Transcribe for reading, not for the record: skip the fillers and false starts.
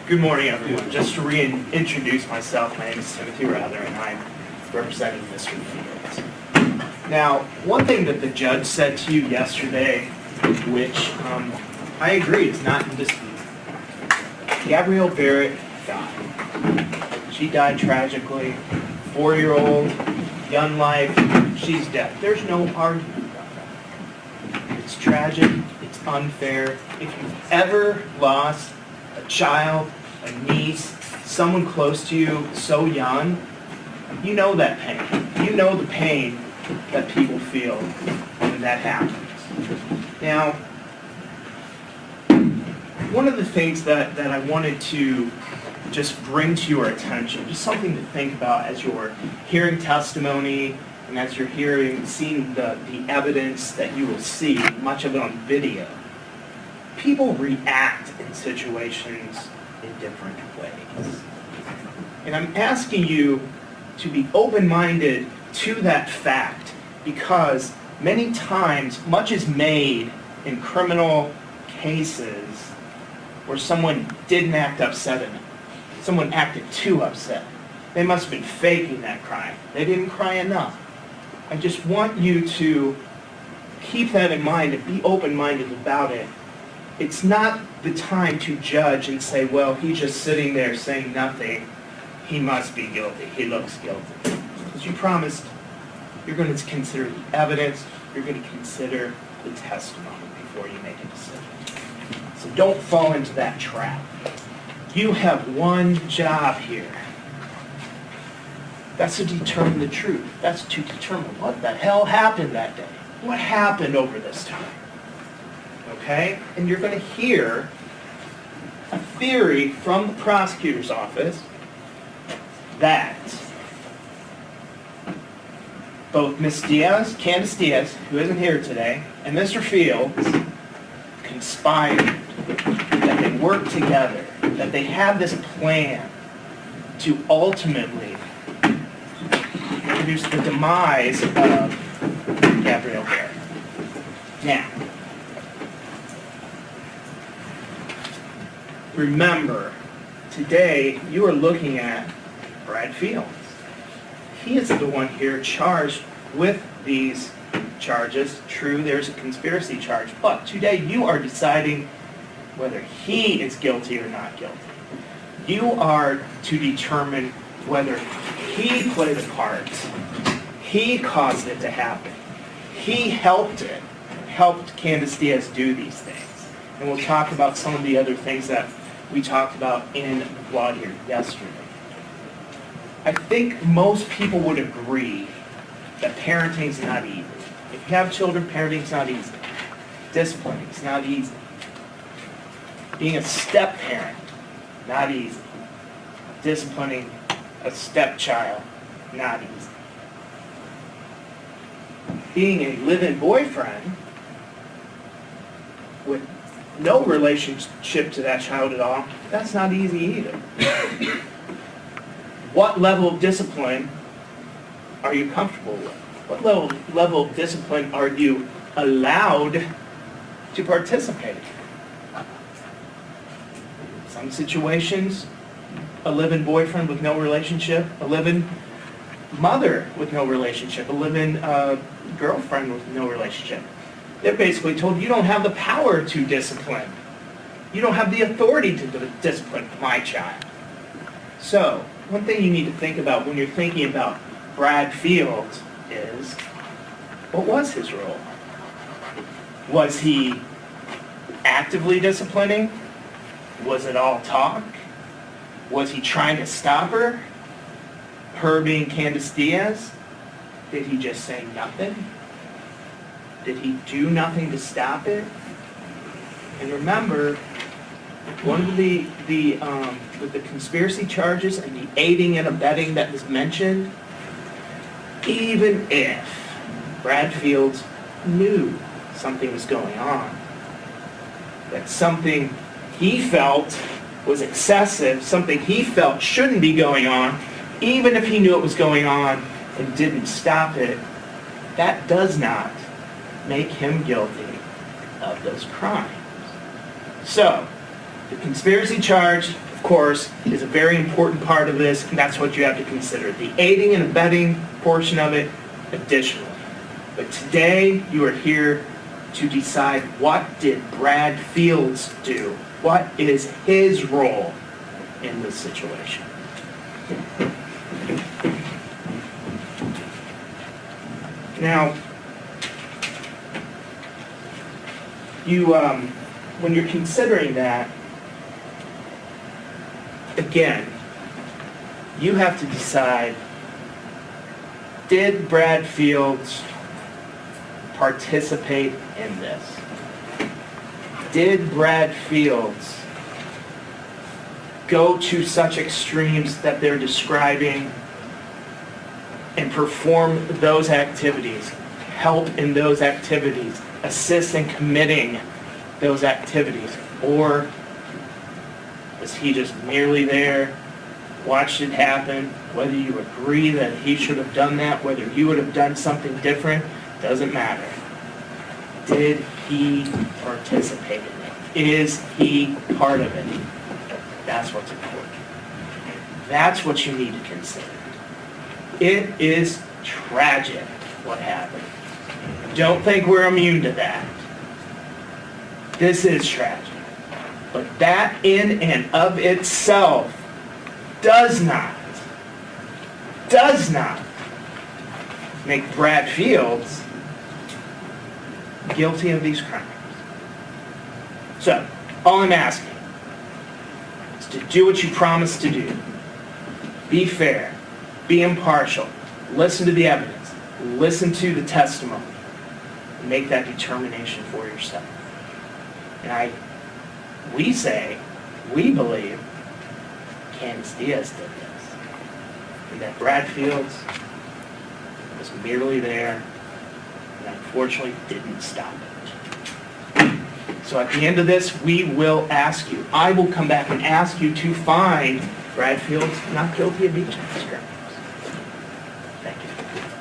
Good morning, everyone. Just to reintroduce myself, my name is Timothy Rather, and I'm representing Mr. Fields. Now, one thing that the judge said to you yesterday, which I agree is not in dispute. Gabby Barrett died. She died tragically. 4-year-old, young life, she's dead. There's no argument about that. It's tragic. It's unfair. If you've ever lost a child, a niece, someone close to you so young, you know that pain. You know the pain that people feel when that happens. Now, one of the things that I wanted to just bring to your attention, just something to think about as you're hearing testimony and as you're seeing the evidence that you will see, much of it on video. People react in situations in different ways. And I'm asking you to be open-minded to that fact, because many times much is made in criminal cases where someone didn't act upset enough. Someone acted too upset. They must have been faking that crying. They didn't cry enough. I just want you to keep that in mind and be open-minded about it. It's not the time to judge and say, well, he's just sitting there saying nothing. He must be guilty. He looks guilty. Because you promised you're going to consider the evidence. You're going to consider the testimony before you make a decision. So don't fall into that trap. You have one job here. That's to determine the truth. That's to determine what the hell happened that day. What happened over this time? Okay? And you're going to hear a theory from the prosecutor's office that both Ms. Diaz, Candice Diaz, who isn't here today, and Mr. Fields conspired, that they worked together, that they had this plan to ultimately produce the demise of Gabby Barrett. Now, remember, today you are looking at Brad Fields. He is the one here charged with these charges. True, there's a conspiracy charge, but today you are deciding whether he is guilty or not guilty. You are to determine whether he played a part. He caused it to happen. He helped Candice Diaz do these things. And we'll talk about some of the other things that we talked about in the vlog here yesterday. I think most people would agree that parenting is not easy. If you have children, parenting is not easy. Disciplining is not easy. Being a step-parent, not easy. Disciplining a stepchild, not easy. Being a live-in boyfriend with no relationship to that child at all, that's not easy either. What level of discipline are you comfortable with? What level of discipline are you allowed to participate in? Some situations, a live-in boyfriend with no relationship, a live-in mother with no relationship, a live-in girlfriend with no relationship. They're basically told you don't have the power to discipline. You don't have the authority to discipline my child. So, one thing you need to think about when you're thinking about Brad Fields is, what was his role? Was he actively disciplining? Was it all talk? Was he trying to stop her? Her being Candice Diaz? Did he just say nothing? Did he do nothing to stop it? And remember, one of the with the conspiracy charges and the aiding and abetting that was mentioned, even if Brad Fields knew something was going on, that something he felt was excessive, something he felt shouldn't be going on, even if he knew it was going on and didn't stop it, that does not make him guilty of those crimes. So, The conspiracy charge, of course, is a very important part of this, and that's what you have to consider. The aiding and abetting portion of it, additionally. But today, you are here to decide, what did Brad Fields do? What is his role in this situation? Now, when you're considering that, again, you have to decide, did Brad Fields participate in this? Did Brad Fields go to such extremes that they're describing and perform those activities, help in those activities, assist in committing those activities? Or was he just merely there, watched it happen? Whether you agree that he should have done that, whether you would have done something different, doesn't matter. Did he participate in it? Is he part of it? That's what's important. That's what you need to consider. It is tragic what happened. Don't think we're immune to that. This is tragic. But that in and of itself does not make Brad Fields guilty of these crimes. So, all I'm asking is to do what you promised to do. Be fair. Be impartial. Listen to the evidence. Listen to the testimony. And make that determination for yourself. And we believe Candice Diaz did this. And that Brad Fields was merely there and unfortunately didn't stop it. So at the end of this, we will ask you, I will come back and ask you to find Brad Fields not guilty of each of these crimes.